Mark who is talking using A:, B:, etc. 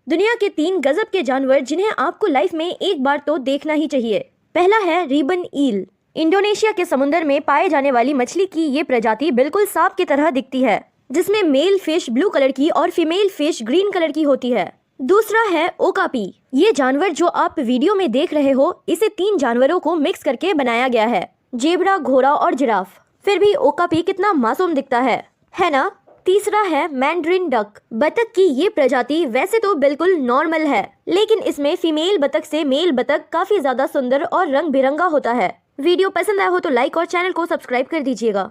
A: दुनिया के 3 गजब के जानवर जिन्हें आपको लाइफ में एक बार तो देखना ही चाहिए। पहला है रिबन ईल। इंडोनेशिया के समुद्र में पाए जाने वाली मछली की ये प्रजाति बिल्कुल सांप की तरह दिखती है, जिसमें मेल फिश ब्लू कलर की और फीमेल फिश ग्रीन कलर की होती है। दूसरा है ओकापी। ये जानवर जो आप वीडियो में देख रहे हो, इसे 3 जानवरों को मिक्स करके बनाया गया है, जेबरा, घोड़ा और जिराफ। फिर भी ओकापी कितना मासूम दिखता है ना। तीसरा है मैंड्रिन डक। बतख की ये प्रजाति वैसे तो बिल्कुल नॉर्मल है, लेकिन इसमें फीमेल बतख से मेल बतख काफी ज्यादा सुंदर और रंग बिरंगा होता है। वीडियो पसंद आया हो तो लाइक और चैनल को सब्सक्राइब कर दीजिएगा।